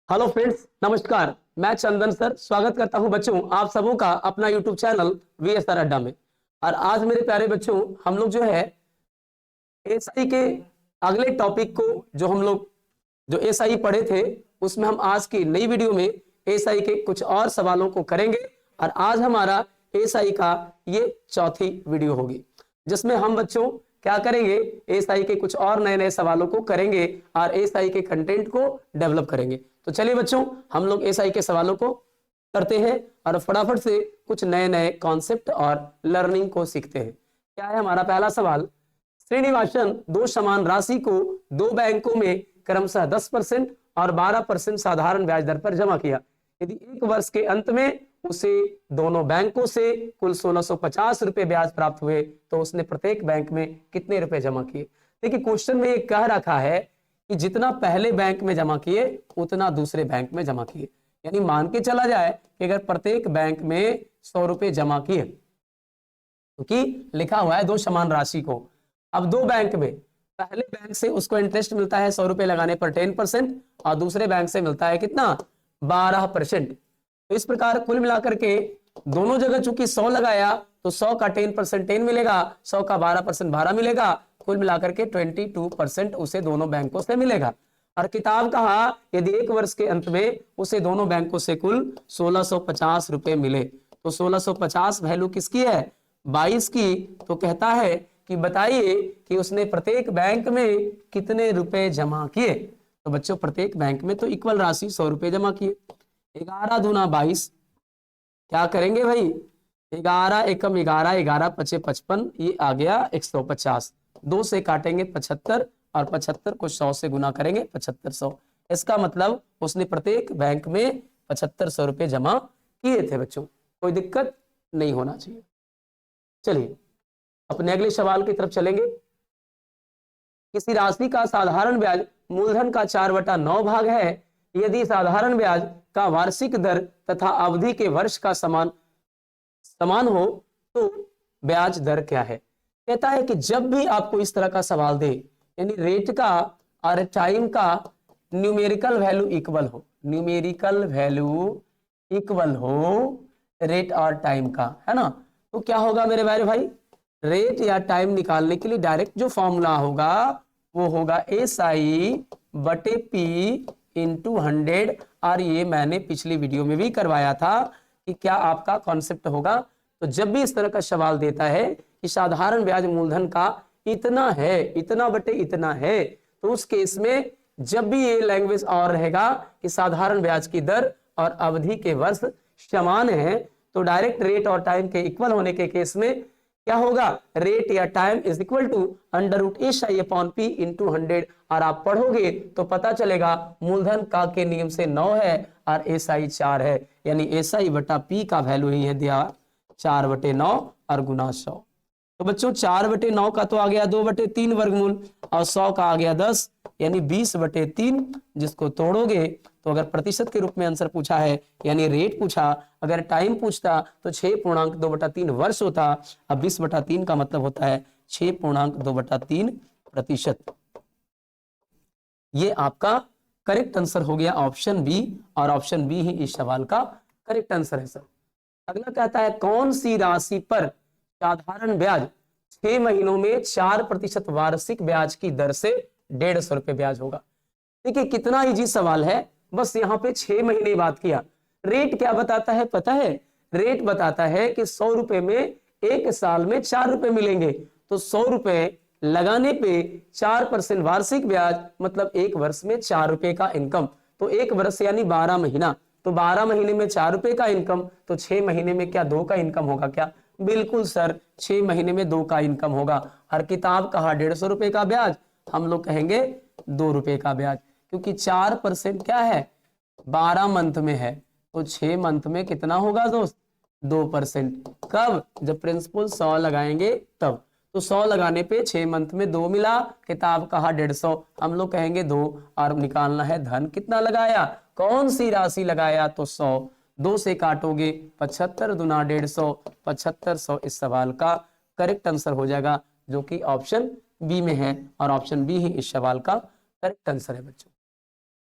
Hello friends, नमस्कार। मैं चंदन sir स्वागत करता हूं बच्चों आप सबों का अपना यूट्यूब चैनल वीएसआर अड्डा में। और आज मेरे प्यारे बच्चों हम लोग जो है एसआई के अगले टॉपिक को जो हम लोग जो एसआई पढ़े थे उसमें हम आज की नई वीडियो में एसआई के कुछ और सवालों को करेंगे। और आज हमारा एसआई का ये चौथी वीडियो होगी जिसमें हम बच्चों क्या करेंगे, एसआई के कुछ और नए नए सवालों को करेंगे और एसआई के कंटेंट को डेवलप करेंगे। तो चलिए बच्चों हम लोग एसआई के सवालों को करते हैं और फटाफट से कुछ नए नए कॉन्सेप्ट और लर्निंग को सीखते हैं। क्या है हमारा पहला सवाल? श्रीनिवासन दो समान राशि को दो बैंकों में क्रमशः 10% और 12% साधारण ब्याज दर पर जमा किया। यदि एक वर्ष के अंत में उसे दोनों बैंकों से कुल 1650 रुपए ब्याज प्राप्त हुए तो उसने प्रत्येक बैंक में कितने रुपए जमा किए। देखिए क्वेश्चन में ये कह रखा है कि जितना पहले बैंक में जमा किए उतना दूसरे बैंक में जमा किए। यानी मान के चला जाए कि अगर प्रत्येक बैंक में 100 रुपए जमा किए, क्योंकि लिखा हुआ है दो समान राशि को। अब दो बैंक में पहले बैंक से उसको इंटरेस्ट मिलता है 100 रुपए लगाने पर 10% और दूसरे बैंक से मिलता है कितना, 12%। तो इस प्रकार कुल मिलाकर के दोनों जगह चूंकि 100 लगाया तो 100 का 10% 10 मिलेगा, 100 का 12% 12 मिलेगा, कुल मिलाकर के 22% उसे दोनों बैंकों से मिलेगा। और किताब कहा यदि एक वर्ष के अंत में उसे दोनों बैंकों से कुल 1650 रुपए मिले तो 1650 वैल्यू किसकी है, 22 की। तो कहता है कि बताइए कि उसने प्रत्येक बैंक में कितने रुपए जमा किए। तो बच्चों प्रत्येक बैंक में तो इक्वल राशि 100 रुपए जमा किए। 11 दूना 22, क्या करेंगे भाई, 11 एकम 11, 11 पचे 55, ये आ गया 150। 2 से काटेंगे 75 और 75 को 100 से गुना करेंगे 7500। इसका मतलब उसने प्रत्येक बैंक में 7500 रुपए जमा किए थे। बच्चों कोई दिक्कत नहीं होना चाहिए। चलिए अपने अगले सवाल की तरफ चलेंगे। किसी राशि का साधारण ब्याज मूलधन का 4/9 भाग है। यदि साधारण ब्याज का वार्षिक दर तथा अवधि के वर्ष का समान हो तो ब्याज दर क्या है। कहता है कि जब भी आपको इस तरह का सवाल दे, यानी रेट का और टाइम का न्यूमेरिकल वैल्यू इक्वल हो, न्यूमेरिकल वैल्यू इक्वल हो रेट और टाइम का, है ना, तो क्या होगा मेरे भाई, रेट या टाइम निकालने के लिए डायरेक्ट जो फॉर्मूला होगा वो होगा SI बटे P इंटू 100। और ये मैंने पिछली वीडियो में भी करवाया था कि क्या आपका कॉन्सेप्ट होगा। तो जब भी इस तरह का सवाल देता है कि साधारण ब्याज मूलधन का इतना है, इतना बटे इतना है, तो उस केस में जब भी ये लैंग्वेज और रहेगा कि साधारण ब्याज की दर और अवधि के वर्ष समान है तो डायरेक्ट रेट और टाइम के इक्वल होने के केस में क्या होगा, रेट या time is equal to √SI upon P into 100। और आप पढ़ोगे तो पता चलेगा मूलधन का के नियम से 9 है और SI 4 है, यानी SI बटा P का वैल्यू ही है दिया 4/9 और गुना 100। तो बच्चों 4/9 का तो आ गया 2/3 वर्गमूल और 100 का आ गया 10, यानी 20/3। जिसको तोड़ोगे तो अगर प्रतिशत के रूप में आंसर पूछा है यानी रेट पूछा, अगर टाइम पूछता तो 6.2/3 वर्ष होता। अब 20/3 का मतलब होता है 6.2/3%। ये आपका करेक्ट आंसर हो गया ऑप्शन बी, और ऑप्शन बी ही इस सवाल का करेक्ट आंसर है सर। अगला कहता है कौन सी राशि पर साधारण ब्याज 6 महीनों में 4% वार्षिक ब्याज की दर से 150 रुपए ब्याज होगा। देखिए कितना इजी सवाल है, बस यहाँ पे 6 महीने बात किया। रेट क्या बताता है पता है, रेट बताता है कि 100 रुपए में एक साल में 4 रुपए मिलेंगे। तो 100 रुपए लगाने पे 4% वार्षिक ब्याज मतलब एक वर्ष में 4 रुपए का इनकम। तो एक वर्ष यानी 12 महीना, तो 12 महीने में 4 रुपए का इनकम, तो 6 महीने में क्या 2 का इनकम होगा क्या? बिल्कुल सर, 6 महीने में 2 का इनकम होगा। हर किताब कहा 150 रुपए का ब्याज, हम लोग कहेंगे 2 रुपए का ब्याज, क्योंकि 4% क्या है 12 मंथ में है, तो 6 मंथ में कितना होगा दोस्त, 2%। कब? जब प्रिंसिपल 100 लगाएंगे तब। तो 100 लगाने पे 6 मंथ में 2 मिला, किताब कहा 150, हम लोग कहेंगे 2। और निकालना है धन कितना लगाया, कौन सी राशि लगाया, तो 100। 2 से काटोगे 75 दूना 150, 7500 इस सवाल का करेक्ट आंसर हो जाएगा, जो कि ऑप्शन बी में है, और ऑप्शन बी ही इस सवाल का करेक्ट आंसर है बच्चों।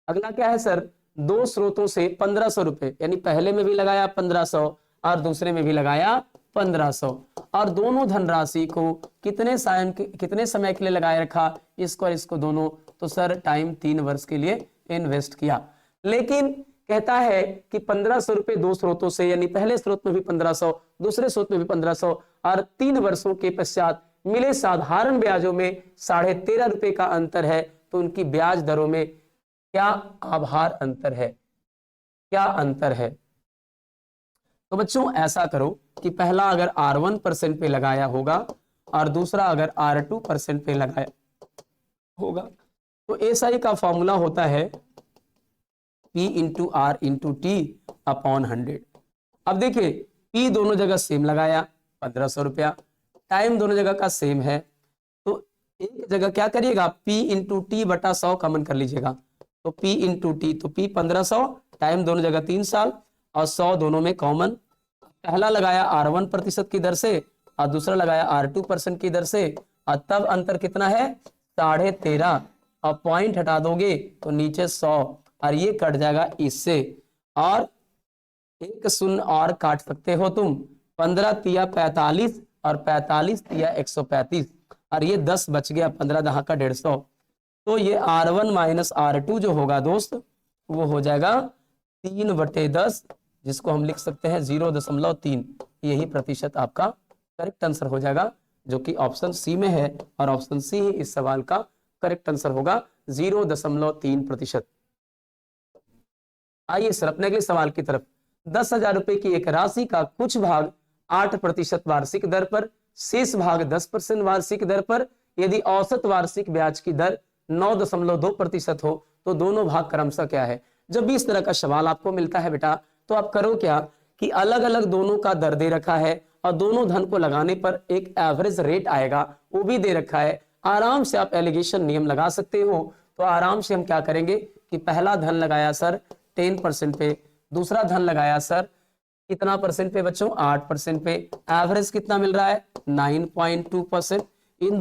अगला क्या है सर, दो स्रोतों से 1500 रुपए, यानी पहले में भी लगाया 1500 और दूसरे में भी लगाया 1500, और दोनों धनराशि को कितने समय के लिए लगाए रखा, इसको और इसको दोनों, तो सर टाइम 3 वर्ष के लिए इन्वेस्ट किया। लेकिन कहता है कि 1500 रुपए दो स्रोतों से, यानी पहले स्रोत में भी 1500, दूसरे स्रोत में भी 1500, और 3 वर्षों के पश्चात मिले साधारण ब्याजों में 13.5 रुपए का अंतर है, तो उनकी ब्याज दरों में क्या आभार अंतर है, क्या अंतर है। तो बच्चों ऐसा करो कि पहला अगर R1% पे लगाया होगा और दूसरा अगर R2% पे लगाया होगा, तो SI का फॉर्मूला होता है P into R into T upon 100। अब देखिए P दोनों जगह सेम लगाया 1500 रुपया, टाइम दोनों जगह का सेम है, तो एक जगह क्या करिएगा P इंटू टी बटा 100 कॉमन कर लीजिएगा, तो P इंटू टी, तो P 1500, टाइम दोनों जगह 3 साल और 100 दोनों में कॉमन। पहला लगाया R1% की दर से और दूसरा लगाया R2% की दर से, और तब अंतर कितना है 13.5, और पॉइंट हटा दोगे तो नीचे 100, और ये कट जाएगा इससे, और एक शून्य और काट सकते हो तुम, 15 तिया 45 और 45 तिया 135, और ये 10 बच गया, 15 दहा का 150, तो ये R1 माइनस R2 जो होगा दोस्त वो हो जाएगा 3/10, जिसको हम लिख सकते हैं 0.3, यही प्रतिशत आपका करेक्ट आंसर हो जाएगा, जो कि ऑप्शन सी में है, और ऑप्शन सी ही इस सवाल का करेक्ट आंसर होगा 0.3%। आइए सर अपने अगले सवाल की तरफ। 10,000 रुपए की एक राशि का कुछ भाग 8% वार्षिक दर पर, शेष भाग 10% वार्षिक दर पर, यदि औसत वार्षिक ब्याज की दर 9.2% हो तो दोनों भाग क्रमशः क्या है। जब भी इस तरह का सवाल आपको मिलता है बेटा, तो आप करो क्या कि अलग अलग दोनों का दर दे रखा है और दोनों धन को लगाने पर एक एवरेज रेट आएगा वो भी दे रखा है, आराम से आप एलिगेशन नियम लगा सकते हो। तो आराम से हम क्या करेंगे कि पहला धन लगाया सर 10% पे, दूसरा धन लगाया सर कितना परसेंट पे बच्चों 8% पे, एवरेज कितना मिल रहा है 9.2%। इन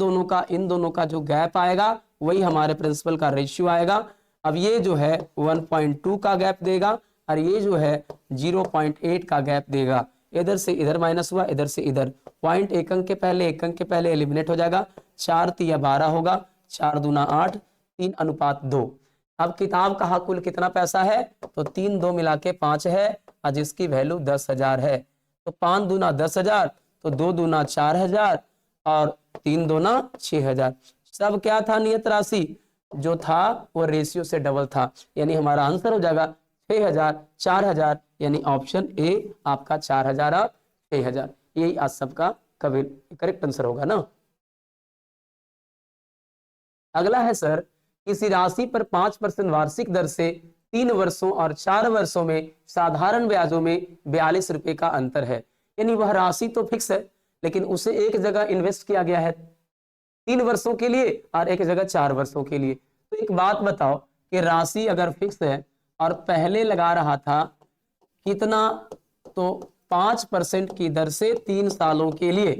दोनों का जो गैप आएगा वही हमारे प्रिंसिपल का रेशियो आएगा। अब ये जो है 1.2 का गैप देगा और ये जो है 0.8 का गैप देगा, इधर से इधर माइनस हुआ, इधर से इधर, पॉइंट एक अंक के पहले एलिमिनेट हो जाएगा, 4 तिया 12 होगा, 4 दूना 8, 3:2। अब किताब का कुल कितना पैसा है, तो 3 2 मिला के 5 है और जिसकी वैल्यू 10,000 है, तो 5 दूना 10,000, तो 2 दूना 4,000 और 3 दूना 6,000। सब क्या था नियत राशि जो था वो रेशियो से डबल था, यानी हमारा आंसर हो जाएगा 6,000 4,000, यानी ऑप्शन ए आपका 4,000 और 6,000, यही आज सबका करेक्ट आंसर होगा ना। अगला है सर, किसी राशि पर 5% वार्षिक दर से 3 वर्षों और 4 वर्षों में साधारण ब्याजों में 42 रुपए का अंतर है, यानी वह राशि तो फिक्स है लेकिन उसे एक जगह इन्वेस्ट किया गया है 3 वर्षों के लिए और एक जगह 4 वर्षों के लिए। तो एक बात बताओ कि राशि अगर फिक्स है और पहले लगा रहा था कितना, तो 5% की दर से 3 सालों के लिए,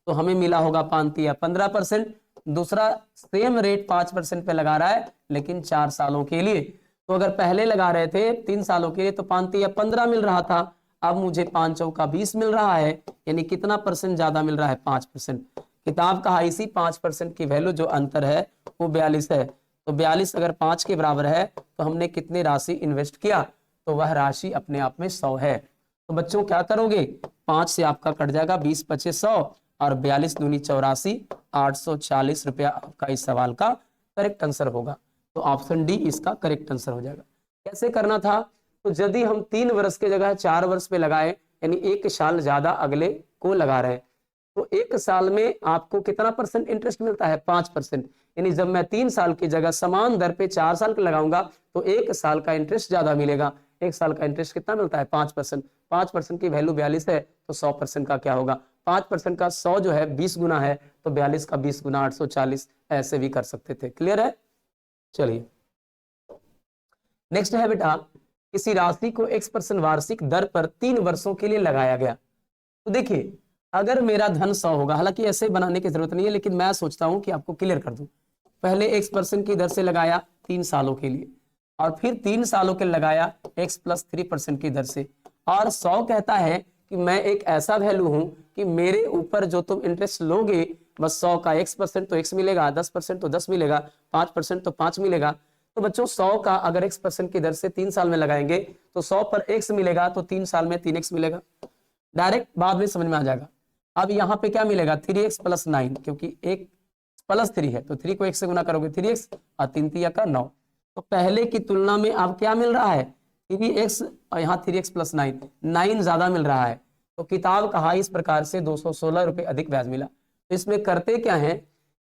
तो हमें मिला होगा 5 या 15%। दूसरा सेम रेट 5% पे लगा रहा है लेकिन 4 सालों के लिए, तो अगर पहले लगा रहे थे 3 सालों के लिए तो 5 या 15 मिल रहा था, अब मुझे 5 चौका 20 मिल रहा है, यानी कितना परसेंट ज्यादा मिल रहा है 5%। किताब का इसी 5% की वैल्यू जो अंतर है वो 42 है, तो 42 अगर 5 के बराबर है तो हमने कितनी राशि इन्वेस्ट किया, तो वह राशि अपने आप में 100 है। तो बच्चों क्या करोगे, 5 से आपका कट जाएगा 20 25 100 और 42 दूनी 84, 840 रुपया आपका इस सवाल का करेक्ट आंसर होगा। तो ऑप्शन डी इसका करेक्ट आंसर हो जाएगा। कैसे करना था, तो यदि हम 3 वर्ष के जगह 4 वर्ष पे लगाए, यानी 1 साल ज्यादा अगले को लगा रहे, तो 1 साल में आपको कितना परसेंट इंटरेस्ट मिलता है 5%, यानी जब मैं 3 साल की जगह समान दर पे 4 साल का लगाऊंगा तो 1 साल का इंटरेस्ट ज्यादा मिलेगा। 1 साल का इंटरेस्ट कितना मिलता है 5%, 5% की वैल्यू 42 है, तो 100% का क्या होगा, 5% का 100 जो है 20 गुना है, तो 42 का 20 गुना 840, ऐसे भी कर सकते थे। क्लियर है। चलिए नेक्स्ट है बेटा, किसी राशि को X% वार्षिक दर पर 3 वर्षों के लिए लगाया गया। तो देखिए अगर मेरा धन 100 होगा, हालांकि ऐसे बनाने की जरूरत नहीं है लेकिन मैं सोचता हूं कि आपको क्लियर कर दूं। पहले X% की दर से लगाया 3 सालों के लिए और फिर 3 सालों के लगाया x प्लस 3% की दर से। और 100 कहता है कि मैं एक ऐसा वैल्यू हूं कि मेरे ऊपर जो तुम इंटरेस्ट लोगे बस 100 का x% तो x मिलेगा, 10% तो 10 मिलेगा, 5% तो 5 मिलेगा। तो बच्चों 100 का अगर x% की दर से 3 साल में लगाएंगे तो 100 पर x मिलेगा तो 3 साल में 3x मिलेगा। डायरेक्ट बाद में समझ में आ जाएगा। अब यहाँ पे क्या मिलेगा 3x प्लस 9, क्योंकि एक प्लस 3 है तो 3 को 1 से गुना करोगे 3x और 3 3 का 9। तो पहले की तुलना में अब क्या मिल रहा है 3x और यहाँ 3x प्लस 9 ज्यादा मिल रहा है। तो किताब कहा इस प्रकार से 216 रुपए अधिक ब्याज मिला। तो इसमें करते क्या है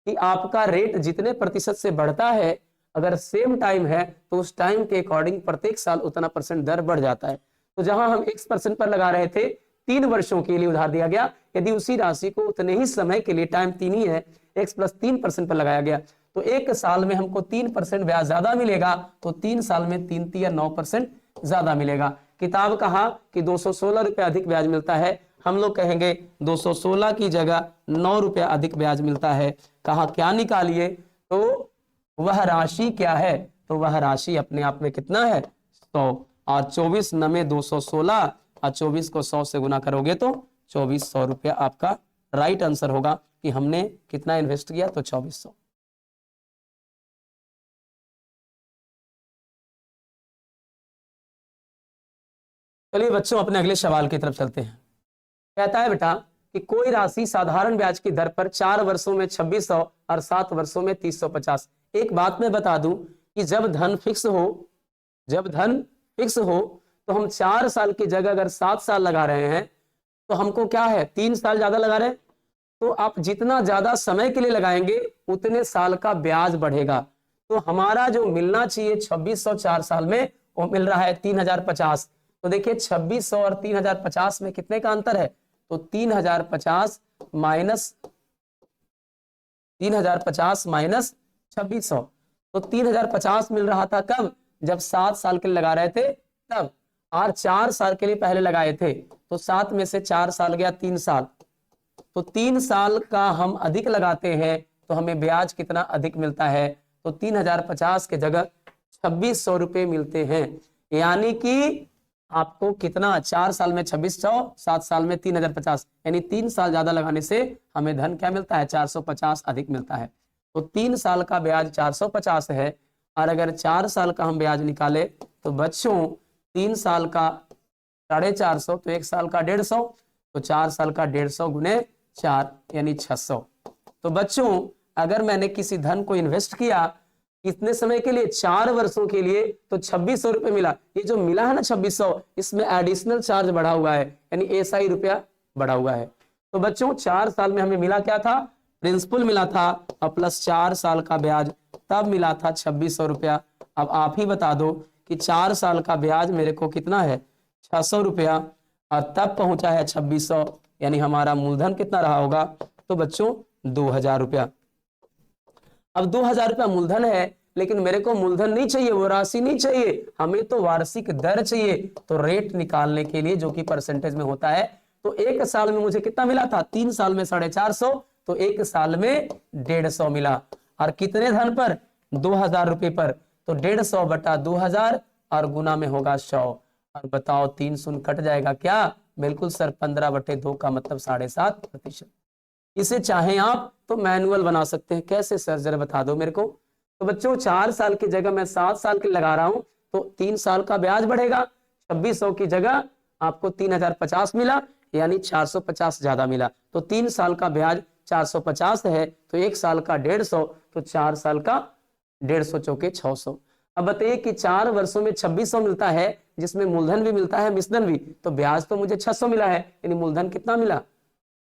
कि आपका रेट जितने प्रतिशत से बढ़ता है अगर सेम टाइम है तो उस टाइम के अकॉर्डिंग प्रत्येक साल उतना परसेंट दर बढ़ जाता है। तो जहां हम x% पर लगा रहे थे 3 वर्षों के लिए उधार दिया गया, यदि उसी राशि को उतने ही समय के लिए, टाइम 3 ही है, x प्लस 3% पर लगाया गया तो एक साल में हमको 3% ब्याज ज्यादा मिलेगा, तो 3 साल में 3 या 9% ज्यादा मिलेगा। किताब कहा कि 216 रुपया अधिक ब्याज मिलता है, हम लोग कहेंगे 216 की जगह 9 रुपया अधिक ब्याज मिलता है। कहा क्या निकालिए, तो वह राशि क्या है, तो वह राशि अपने आप में कितना है 100, और 24 नमे 216 और 24 को 100 से गुना करोगे तो 2400 रुपया आपका राइट आंसर होगा कि हमने कितना इन्वेस्ट किया तो 2400। चलिए बच्चों अपने अगले सवाल की तरफ चलते हैं। कहता है बेटा कि कोई राशि साधारण ब्याज की दर पर 4 वर्षों में 2600 और 7 वर्षों में 350। एक बात मैं बता दूं कि जब धन फिक्स हो तो हम 4 साल की जगह अगर 7 साल लगा रहे हैं तो हमको क्या है 3 साल ज्यादा लगा रहे हैं, तो आप जितना ज्यादा समय के लिए लगाएंगे उतने साल का ब्याज बढ़ेगा। तो हमारा जो मिलना चाहिए 2600 4 साल में वो मिल रहा है 3050। तो देखिए 2600 और 3050 में कितने का अंतर है, तो 3050 माइनस 2600, तो 3050 मिल रहा था कब, जब 7 साल के लिए लगा रहे थे तब, और 4 साल के लिए पहले लगाए थे तो 7 में से 4 साल गया 3 साल, तो 3 साल का हम अधिक लगाते हैं तो हमें ब्याज कितना अधिक मिलता है, तो 3050 के जगह 2600 रुपए मिलते हैं। यानी कि आपको कितना 4 साल में 2600, 7 साल में 3050, यानी 3 साल ज्यादा लगाने से हमें धन क्या मिलता है 450 अधिक मिलता है। तो 3 साल का ब्याज 450 है, और अगर 4 साल का हम ब्याज निकाले तो बच्चों 3 साल का 450 तो 1 साल का 150, तो 4 साल का 150 गुने 4 यानी 600। तो बच्चों अगर मैंने किसी धन को इन्वेस्ट किया कितने समय के लिए 4 वर्षों के लिए तो 2600 रुपए मिला। ये जो मिला है ना 2600, इसमें एडिशनल चार्ज बढ़ा हुआ है, यानी SI रुपया बढ़ा हुआ है। तो बच्चों 4 साल में हमें मिला क्या था, प्रिंसिपल मिला था और प्लस 4 साल का ब्याज, तब मिला था 2600 रुपया। अब आप ही बता दो कि 4 साल का ब्याज मेरे को कितना है 600 रुपया, और तब पहुंचा है 2600, यानी हमारा मूलधन कितना रहा होगा, तो बच्चों 2000 रुपया। अब 2000 रुपया मूलधन है, लेकिन मेरे को मूलधन नहीं चाहिए, वो राशि नहीं चाहिए, हमें तो वार्षिक दर चाहिए। तो रेट निकालने के लिए जो कि परसेंटेज में होता है, तो 1 साल में मुझे कितना मिला था 3 साल में 450, तो 1 साल में 150 मिला, और कितने धन पर 2000 रुपए पर, तो 150 बटा 2000 और गुना में होगा 100। और बताओ 3 शून्य कट जाएगा क्या, बिल्कुल सर 15/2 का मतलब 7.5%। इसे चाहें आप तो मैनुअल बना सकते हैं, कैसे सर जरा बता दो मेरे को। तो बच्चों 4 साल की जगह मैं 7 साल के लगा रहा हूं तो 3 साल का ब्याज बढ़ेगा, 2600 की जगह आपको 3050 मिला, यानी 450 ज्यादा मिला। तो 3 साल का ब्याज 450 है, तो 1 साल का 150, तो 4 साल का 150 चौके 600। अब बताइए कि 4 वर्षों में 2600 मिलता है, जिसमें मूलधन भी मिलता है मिश्रधन भी, तो ब्याज तो मुझे 600 मिला है, यानी मूलधन कितना मिला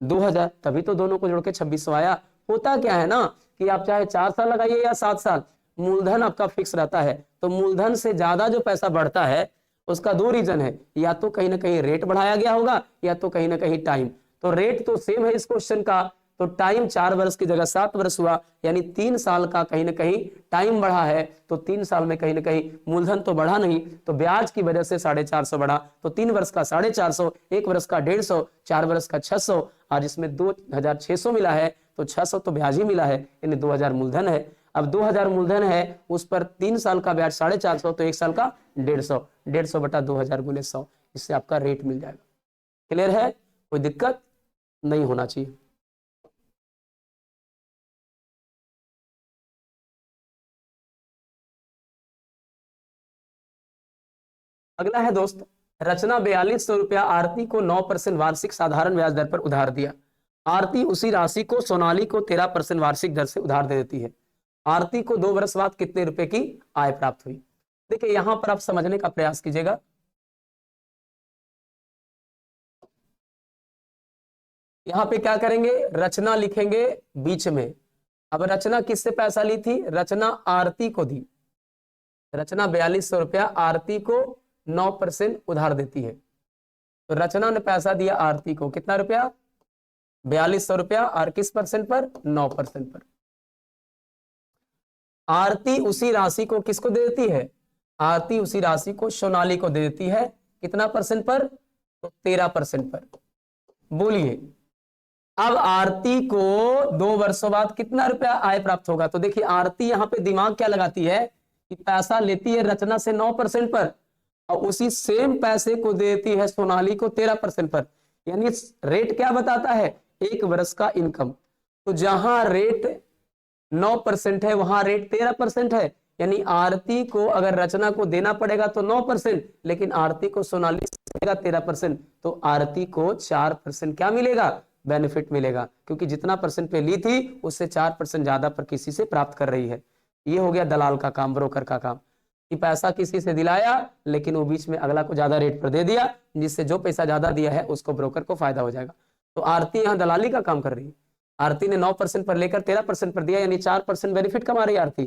2000, तभी तो दोनों को जोड़ के 2600 आया। होता क्या है ना कि आप चाहे 4 साल लगाइए या 7 साल, मूलधन आपका फिक्स रहता है। तो मूलधन से ज्यादा जो पैसा बढ़ता है उसका 2 रीजन है, या तो कहीं ना कहीं रेट बढ़ाया गया होगा, या तो कहीं ना कहीं टाइम। तो रेट तो सेम है इस क्वेश्चन का, तो टाइम 4 वर्ष की जगह 7 वर्ष हुआ, यानी 3 साल का कहीं ना कहीं टाइम बढ़ा है, तो 3 साल में कहीं ना कहीं मूलधन तो बढ़ा नहीं, तो ब्याज की वजह से 450 बढ़ा। तो 3 वर्ष का 450, 1 वर्ष का 150, 4 वर्ष का 600, और जिसमें 2600 मिला है तो 600 तो ब्याज ही मिला है, यानी 2000 मूलधन है। अब 2000 मूलधन है, उस पर 3 साल का ब्याज 450, तो 1 साल का 150, 150 बटा 2000 गुने 100, इससे आपका रेट मिल जाएगा। क्लियर है, कोई दिक्कत नहीं होना चाहिए। अगला है दोस्त, रचना 4200 रुपया आरती को 9% वार्षिक साधारण ब्याज दर पर उधार दिया। आरती उसी राशि को सोनाली को 13% वार्षिक दर से उधार दे देती है। आरती को 2 वर्ष बाद कितने रुपए की आय प्राप्त हुई? देखिए यहां पर आप समझने का प्रयास कीजिएगा। यहां पे क्या करेंगे, रचना लिखेंगे बीच में। अब रचना किससे पैसा ली थी? रचना आरती को दी। रचना 4200 रुपया आरती को 9% उधार देती है। तो रचना ने पैसा दिया आरती को, कितना रुपया? 4200 रुपया, और किस परसेंट पर? 9% पर। आरती उसी राशि को किसको दे देती है? आरती उसी राशि को सोनाली को दे देती है, कितना परसेंट पर? तो 13% पर। बोलिए अब आरती को 2 वर्षों बाद कितना रुपया आय प्राप्त होगा? तो देखिए आरती यहां पे दिमाग क्या लगाती है कि पैसा लेती है रचना से 9% पर, और उसी सेम पैसे को देती है सोनाली को 13% पर। यानी रेट क्या बताता है? 1 वर्ष का इनकम। तो जहां रेट 9% है वहां रेट 13% है। यानी आरती को अगर रचना को देना पड़ेगा तो 9%, लेकिन आरती को सोनाली से देगा 13%, तो आरती को 4% क्या मिलेगा? बेनिफिट मिलेगा, क्योंकि जितना परसेंट पे ली थी उससे 4% ज्यादा पर किसी से प्राप्त कर रही है। ये हो गया दलाल का काम, ब्रोकर का काम, कि पैसा किसी से दिलाया लेकिन वो बीच में अगला को ज्यादा रेट पर दे दिया, जिससे जो पैसा ज्यादा दिया है उसको ब्रोकर को फायदा हो जाएगा। तो आरती यहाँ दलाली का काम कर रही है। आरती ने 9% पर लेकर 13% पर दिया, यानी 4% बेनिफिट कमा रही है आरती।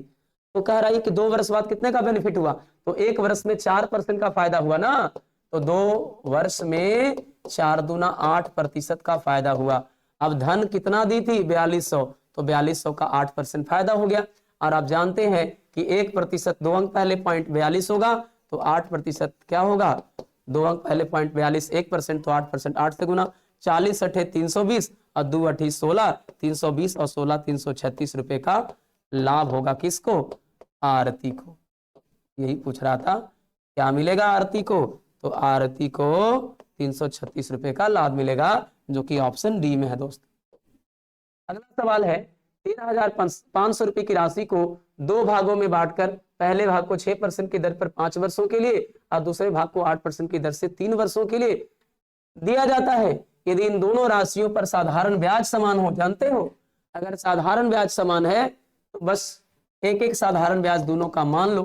तो कह रही है कि 2 वर्ष बाद कितने का बेनिफिट हुआ? तो 1 वर्ष में 4% का फायदा हुआ ना, तो 2 वर्ष में 4 दूना 8% का फायदा हुआ। अब धन कितना दी थी? 4200, तो 4200 का 8% फायदा हो गया। और आप जानते हैं कि 1% 2 अंक पहले 0.42 होगा, तो 8% क्या होगा? 2 अंक पहले 0.42, 1% तो 8%, 8 से गुना, 40 अठे 320 और 2 अठी 16, 320 और 16 336 रुपए का लाभ होगा। किसको? आरती को। यही पूछ रहा था, क्या मिलेगा आरती को? तो आरती को 336 रुपए का लाभ मिलेगा, जो कि ऑप्शन डी में है दोस्त। अगला सवाल है, 13,500 रुपए की राशि को 2 भागों में बांटकर पहले भाग को 6% की दर पर 5 वर्षों के लिए और दूसरे भाग को 8% की दर से 3 वर्षों के लिए दिया जाता है। यदि इन दोनों राशियों पर साधारण ब्याज समान हो, जानते हो अगर साधारण ब्याज समान है तो बस एक एक साधारण ब्याज दोनों का मान लो।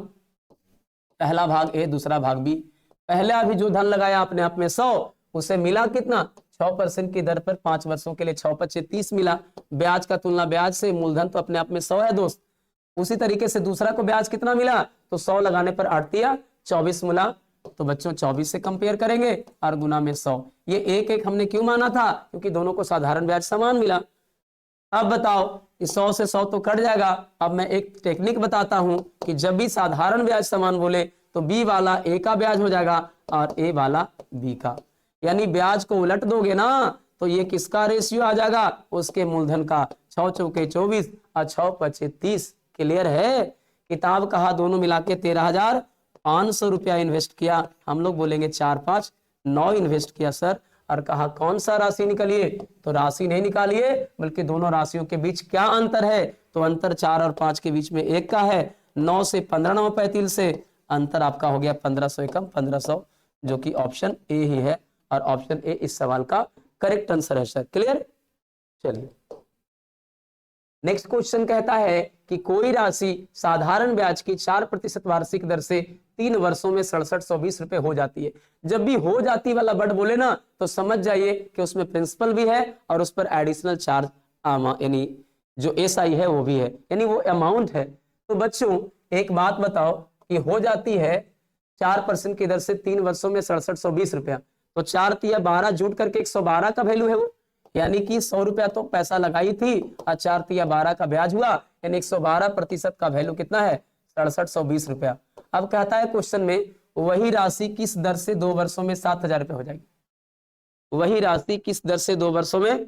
पहला भाग ए, दूसरा भाग बी। पहला भी जो धन लगाया अपने आप में 100, उसे मिला कितना? 6% की दर पर 5 वर्षों के लिए 6 × 5 = 30 मिला। ब्याज का तुलना ब्याज से, मूलधन तो अपने आप में 100 है दोस्त। उसी तरीके से दूसरा को ब्याज कितना मिला? तो 100 लगाने पर 8 × 24 मिला। तो बच्चों 24 से कंपेयर करेंगे और गुना में 100। ये एक एक हमने क्यों माना था? क्योंकि दोनों को साधारण ब्याज समान मिला। अब बताओ, 100 से 100 तो कट जाएगा। अब मैं एक टेक्निक बताता हूं कि जब भी साधारण ब्याज समान बोले तो बी वाला ए का ब्याज हो जाएगा और ए वाला बी का। यानी ब्याज को उलट दोगे ना तो ये किसका रेशियो आ जाएगा? उसके मूलधन का। 6 चौके 24 और 6 × 30। क्लियर है? किताब कहा दोनों मिला के 13,500 रुपया इन्वेस्ट किया। हम लोग बोलेंगे 4 × 5 = 9 इन्वेस्ट किया सर। और कहा कौन सा राशि निकालिए? तो राशि नहीं निकालिए, बल्कि दोनों राशियों के बीच क्या अंतर है? तो अंतर 4 और 5 के बीच में 1 का है। 9 से 15 9 35 से अंतर आपका हो गया 1500 एकम 1500, जो कि ऑप्शन ए ही है। और ऑप्शन ए इस सवाल का करेक्ट आंसर है सर। क्लियर? चलिए नेक्स्ट क्वेश्चन कहता है कि कोई राशि साधारण ब्याज की 4% वार्षिक दर से 3 वर्षों में 6720 रुपए हो जाती है। जब भी हो जाती वाला वर्ड बोले ना तो समझ जाइए कि उसमें प्रिंसिपल भी है और उस पर एडिशनल चार्ज यानी जो एसआई है वो भी है, यानी वो अमाउंट है। तो बच्चों एक बात बताओ कि हो जाती है 4% की दर से 3 वर्षों में 6720 रुपया, तो 4 × 12 जुट करके 112 का वैल्यू है वो। यानी कि 100 रुपया तो पैसा लगाई थी और 4 × 12 का ब्याज हुआ, यानी 112% का वैल्यू कितना है? 6720 रुपया। अब कहता है क्वेश्चन में वही राशि किस दर से 2 वर्षों में 7000 रुपये हो जाएगी? वही राशि किस दर से 2 वर्षों में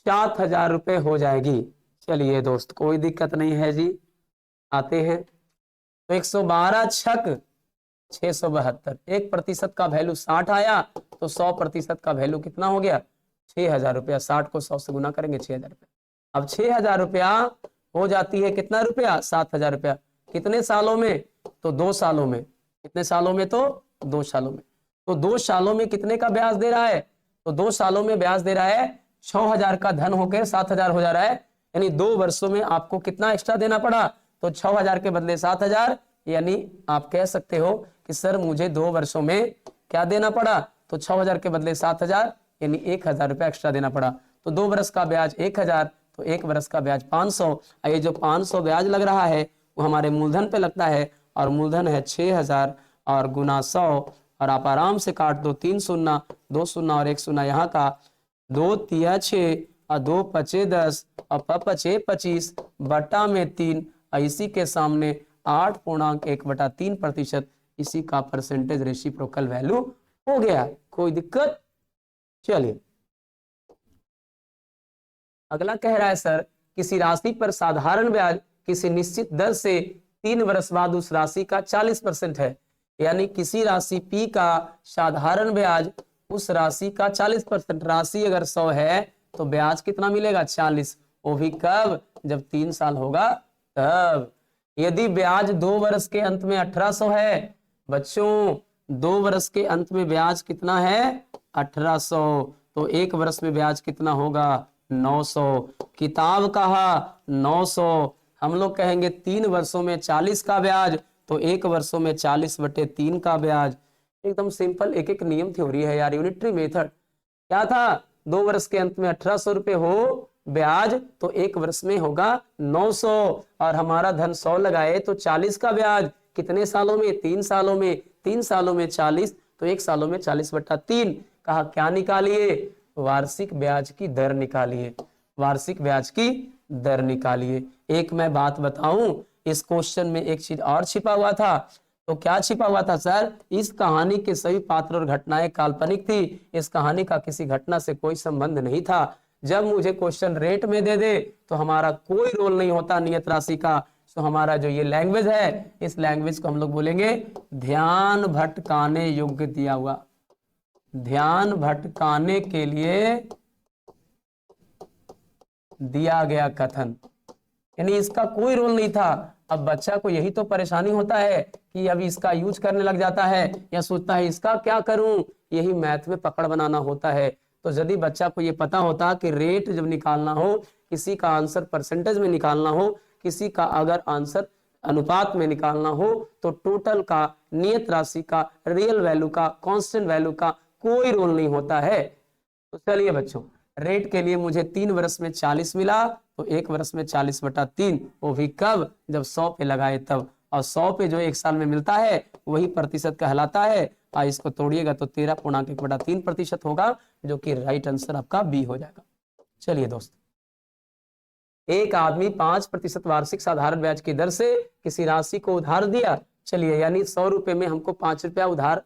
7000 रुपये हो जाएगी? चलिए दोस्त, कोई दिक्कत नहीं है जी, आते हैं। तो 112 छक 672, 1% का वैल्यू 60 आया, तो 100% का वैल्यू कितना हो गया? 6,000 रुपया। 60 को 100 से गुना करेंगे 6,000 रुपया। अब 6,000 रुपया हो जाती है कितना रुपया? 7,000 रुपया। कितने सालों में? तो 2 सालों में। कितने सालों में? तो 2 सालों में। तो 2 सालों में कितने का ब्याज दे रहा है? तो 2 सालों में ब्याज दे रहा है 6,000 का धन होकर 7,000 हो जा रहा है, यानी 2 वर्षों में आपको कितना एक्स्ट्रा देना पड़ा? तो 6,000 के बदले 7,000, यानी आप कह सकते हो कि सर मुझे 2 वर्षों में क्या देना पड़ा? तो 6,000 के बदले 7,000, यानी 1,000 रुपया एक्स्ट्रा देना पड़ा। तो 2 वर्ष का ब्याज 1,000, तो 1 वर्ष का ब्याज 500। ये जो 500 ब्याज लग रहा है वो हमारे मूलधन पे लगता है, और मूलधन है 6,000 और गुना 100, और आप आराम से काट दो, 3 शून्य 2 शून्य और 1 शून्य यहाँ का, 2 तिया 6 और 2 पचे 10 और पचे 25 बटा में 3, और इसी के सामने 8.1/3%, इसी का परसेंटेज रेसिप्रोकल वैल्यू हो गया। कोई दिक्कत? चलिए अगला कह रहा है सर, किसी राशि पर साधारण ब्याज किसी निश्चित दर से 3 वर्ष बाद उस राशि का 40% है, यानी किसी राशि P का साधारण ब्याज उस राशि का 40%। राशि अगर 100 है तो ब्याज कितना मिलेगा? 40। वो भी कब? जब 3 साल होगा तब। यदि ब्याज 2 वर्ष के अंत में 1800 है बच्चों, 2 वर्ष के अंत में ब्याज कितना है? 1800, तो 1 वर्ष में ब्याज कितना होगा? 900। किताब कहा 900, हम लोग कहेंगे 3 वर्षों में 40 का ब्याज, तो 1 वर्षों में 40/3 का ब्याज। एकदम सिंपल एक एक नियम थ्योरी है यार, यूनिटरी मेथड। क्या था? 2 वर्ष के अंत में 1800 रुपए हो ब्याज, तो 1 वर्ष में होगा 900, और हमारा धन 100 लगाए तो 40 का ब्याज। कितने सालों में? 3 सालों में। 3 सालों में 40, तो 1 सालों में 40/3। कहा क्या निकालिए? वार्षिक ब्याज की दर निकालिए। वार्षिक ब्याज की दर निकालिए। एक मैं बात बताऊं, इस क्वेश्चन में एक चीज और छिपा हुआ था। तो क्या छिपा हुआ था सर? इस कहानी के सभी पात्र और घटनाएं काल्पनिक थी। इस कहानी का किसी घटना से कोई संबंध नहीं था। जब मुझे क्वेश्चन रेट में दे दे तो हमारा कोई रोल नहीं होता नियत राशि का। तो हमारा जो ये लैंग्वेज है, इस लैंग्वेज को हम लोग बोलेंगे ध्यान भटकाने योग्य दिया हुआ। ध्यान भटकाने के लिए दिया गया कथन, यानी इसका कोई रोल नहीं था। अब बच्चा को यही तो परेशानी होता है कि अभी इसका यूज करने लग जाता है या सोचता है इसका क्या करूं, यही मैथ में पकड़ बनाना होता है। तो यदि बच्चा को ये पता होता कि रेट जब निकालना हो, किसी का आंसर परसेंटेज में निकालना हो, किसी का अगर आंसर अनुपात में निकालना हो, तो टोटल का, नियत राशि का, रियल वैल्यू का, कांस्टेंट वैल्यू का कोई रोल नहीं होता है। तो चलिए बच्चों, रेट के लिए मुझे 3 वर्ष में 40 मिला, तो 1 वर्ष में 40/3, वो भी कब? जब 100 पे लगाए तब। और 100 पे जो 1 साल में मिलता है वही प्रतिशत कहलाता है। और इसको तोड़िएगा तो 13.1/3% होगा, जो कि राइट आंसर आपका बी हो जाएगा। चलिए दोस्त, एक आदमी 5% वार्षिक साधारण ब्याज की दर से किसी राशि को उधार दिया। चलिए, यानी 100 रुपए में हमको 5 रुपया उधार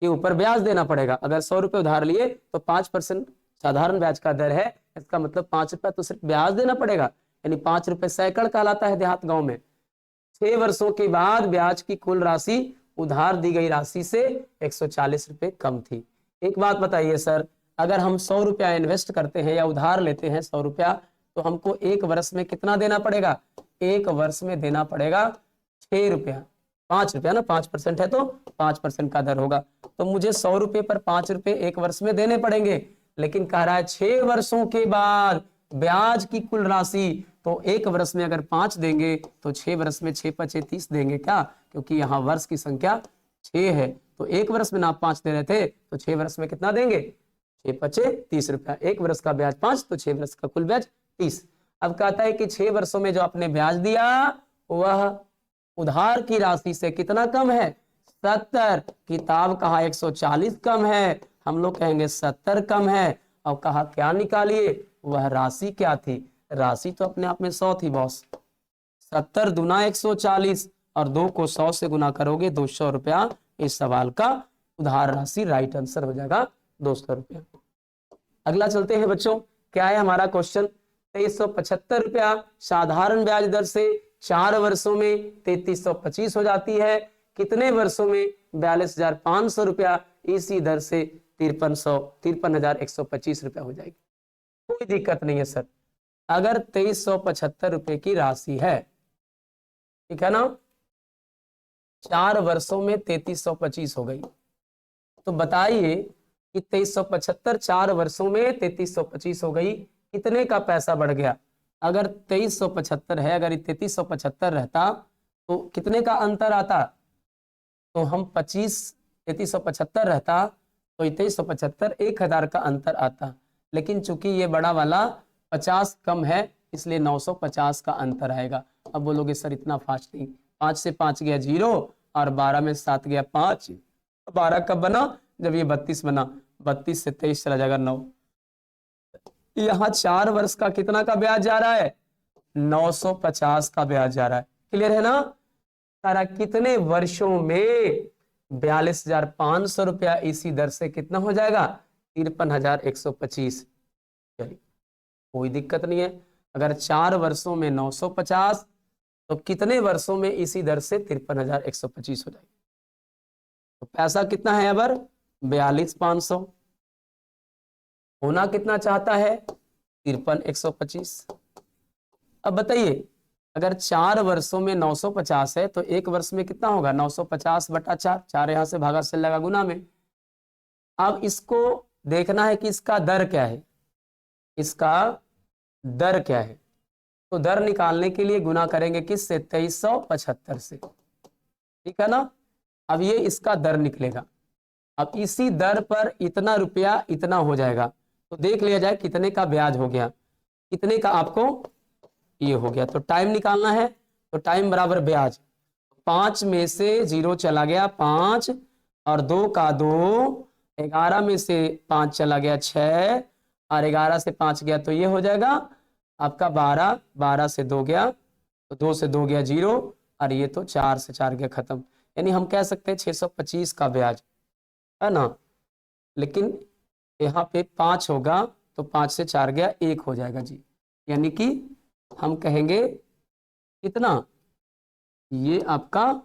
के ऊपर ब्याज देना पड़ेगा। अगर 100 रुपए उधार लिए तो 5% साधारण ब्याज का दर है, इसका मतलब 5 रुपया तो सिर्फ ब्याज देना पड़ेगा, यानी 5 रुपए सैकड़ कहलाता है देहात गांव में। 6 वर्षों के बाद ब्याज की कुल राशि उधार दी गई राशि से 140 रुपए कम थी। एक बात बताइए सर, अगर हम 100 रुपया इन्वेस्ट करते हैं या उधार लेते हैं 100 रुपया, तो हमको 1 वर्ष में कितना देना पड़ेगा? 1 वर्ष में देना पड़ेगा 6 रुपया। 5 रुपया ना, 5% है तो 5% का दर होगा। तो मुझे 100 रुपये पर 5 रुपए 1 वर्ष में देने पड़ेंगे, लेकिन कह रहा है 6 वर्षों के बाद ब्याज की कुल राशि। तो 1 वर्ष में अगर 5 देंगे तो 6 वर्ष में 6 5 30 देंगे क्या? क्योंकि यहाँ वर्ष की संख्या 6 है। तो 1 वर्ष में ना 5 दे रहे थे, तो 6 वर्ष में कितना देंगे? 6 5 30 रुपया। 1 वर्ष का ब्याज 5, तो 6 वर्ष का कुल ब्याज 30। अब कहता है कि 6 वर्षों में जो आपने ब्याज दिया वह उधार की राशि से कितना कम है? 70। किताब कहा 140 कम है, हम लोग कहेंगे 70 कम है। और कहा क्या निकालिए? वह राशि क्या थी? राशि तो अपने आप में 100 थी बॉस। 70 दूना 140 और 2 को 100 से गुना करोगे 200 रुपया। इस सवाल का उधार राशि राइट आंसर हो जाएगा 200 रुपया। अगला चलते हैं बच्चों, क्या है हमारा क्वेश्चन? ₹2375 साधारण ब्याज दर से 4 वर्षों में 3325 हो जाती है। कितने वर्षों में? 42,500 रुपया इसी दर से 53,125 रुपया हो जाएगी। कोई दिक्कत नहीं है सर। अगर 2375 रुपए की राशि है, ठीक है ना, 4 वर्षों में 3325 हो गई, तो बताइए कि 2375 4 वर्षों में 3325 हो गई, कितने का पैसा बढ़ गया? अगर 2375 है, अगर 3375 रहता तो कितने का अंतर आता? तो हम 3375 रहता तो 2375 1000 का अंतर आता, लेकिन चूंकि ये बड़ा वाला 50 कम है इसलिए 950 का अंतर आएगा। अब बोलोगे सर इतना फास्ट नहीं, 5 से 5 गया 0 और 12 में 7 गया 5। 12 कब बना? जब ये 32 बना। 32 से 23 चला जाएगा 9। यहाँ 4 वर्ष का कितना का ब्याज जा रहा है? 950 का ब्याज जा रहा है। क्लियर है ना? सारा कितने वर्षों में 42,500 रुपया इसी दर से कितना हो जाएगा? 53,125। चलिए कोई दिक्कत नहीं है। अगर 4 वर्षों में 950 तो कितने वर्षों में इसी दर से 53,125 हो जाएगी? तो पैसा कितना है अबर? 42,500। होना कितना चाहता है? 53,125। अब बताइए अगर 4 वर्षों में 950 है तो एक वर्ष में कितना होगा? 950 बटा 4, 4 यहां से भागा से लगा गुना में। अब इसको देखना है कि इसका दर क्या है, इसका दर क्या है। तो दर निकालने के लिए गुना करेंगे किससे? 2375 से, ठीक है ना। अब ये इसका दर निकलेगा। अब इसी दर पर इतना रुपया इतना हो जाएगा, तो देख लिया जाए कितने का ब्याज हो गया, कितने का आपको ये हो गया। तो टाइम निकालना है, तो टाइम बराबर ब्याज। 5 में से 0 चला गया 5 और 2 का 2, 11 में से 5 चला गया 6 और 11 से 5 गया तो ये हो जाएगा आपका 12, 12 से 2 गया तो 2 से 2 गया 0 और ये तो 4 से 4 गया खत्म। यानी हम कह सकते हैं 625 का ब्याज है ना। लेकिन यहाँ पे 5 होगा तो 5 से 4 गया 1 हो जाएगा जी, यानी कि हम कहेंगे कितना? ये आपका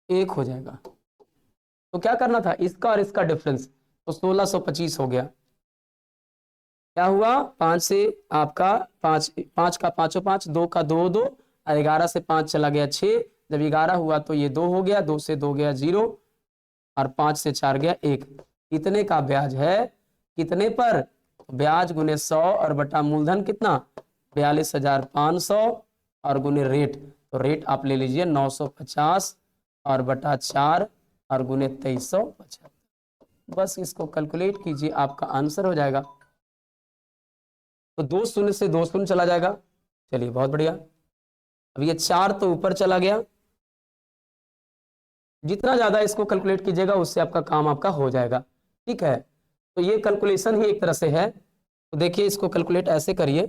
1 हो जाएगा। तो क्या करना था? इसका और इसका डिफरेंस, तो 1625 हो गया। क्या हुआ? 5 से आपका 5 का 5 5, 2 का 2 2 और 11 से 5 चला गया 6। जब 11 हुआ तो ये 2 हो गया, 2 से 2 गया 0 और 5 से 4 गया 1। कितने का ब्याज है? कितने पर? ब्याज गुने 100 और बटा मूलधन कितना? 42,500 और गुने रेट, तो रेट आप ले लीजिए 950 और बटा 4 और गुने 2375। बस इसको कैलकुलेट कीजिए, आपका आंसर हो जाएगा। तो 2 शून्य से 2 शून्य चला जाएगा। चलिए बहुत बढ़िया। अब ये 4 तो ऊपर चला गया। जितना ज्यादा इसको कैलकुलेट कीजिएगा उससे आपका काम आपका हो जाएगा, ठीक है। तो ये कैलकुलेशन ही एक तरह से है। तो देखिए इसको कैलकुलेट ऐसे करिए,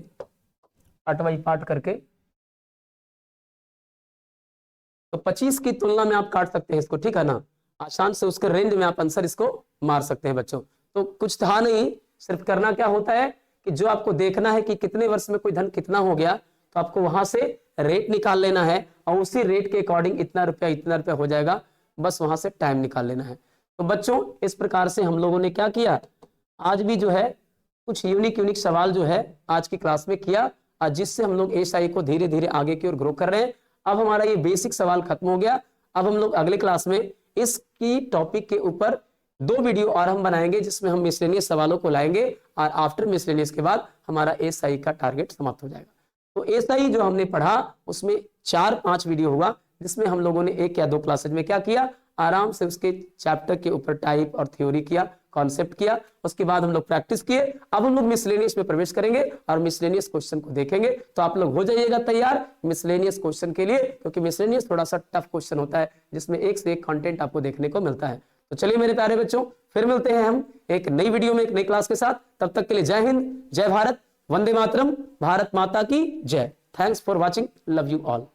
पार्ट बाई पार्ट करके। तो 25 की तुलना में आप काट सकते हैं इसको, ठीक है ना। आसान से उसके रेंज में आप आंसर इसको मार सकते हैं बच्चों। तो कुछ था नहीं, सिर्फ करना क्या होता है कि जो आपको देखना है कि कितने वर्ष में कोई धन कितना हो गया, तो आपको वहां से रेट निकाल लेना है और उसी रेट के अकॉर्डिंग इतना रुपया हो जाएगा। बस वहां से टाइम निकाल लेना है। तो बच्चों इस प्रकार से हम लोगों ने क्या किया, आज भी जो है कुछ यूनिक सवाल जो है आज की क्लास में किया, जिससे हम लोग एएसआई को धीरे धीरे आगे की ओर ग्रो कर रहे हैं। अब हमारा ये बेसिक सवाल खत्म हो गया। अब हम लोग अगले क्लास में इसकी टॉपिक के ऊपर 2 वीडियो और हम बनाएंगे, जिसमें हम मिसलेनियस सवालों को लाएंगे और आफ्टर मिसलेनियस के बाद हमारा एएसआई का टारगेट समाप्त हो जाएगा। तो एएसआई जो हमने पढ़ा उसमें 4-5 वीडियो हुआ, जिसमें हम लोगों ने 1 या 2 क्लासेज में क्या किया, आराम से उसके चैप्टर के ऊपर टाइप और थ्योरी किया, कॉन्सेप्ट किया। उसके बाद हम लोग प्रैक्टिस किए। अब हम लोग मिसलेनियस में प्रवेश करेंगे और मिसलेनियस क्वेश्चन को देखेंगे। तो आप लोग हो जाइएगा तैयार मिसलेनियस क्वेश्चन के लिए, क्योंकि मिसलेनियस थोड़ा सा टफ क्वेश्चन होता है, जिसमें एक से एक कंटेंट आपको देखने को मिलता है। तो चलिए मेरे प्यारे बच्चों, फिर मिलते हैं हम एक नई वीडियो में एक नई क्लास के साथ। तब तक के लिए जय हिंद, जय भारत, वंदे मातरम, भारत माता की जय। Thanks for watching, love you all.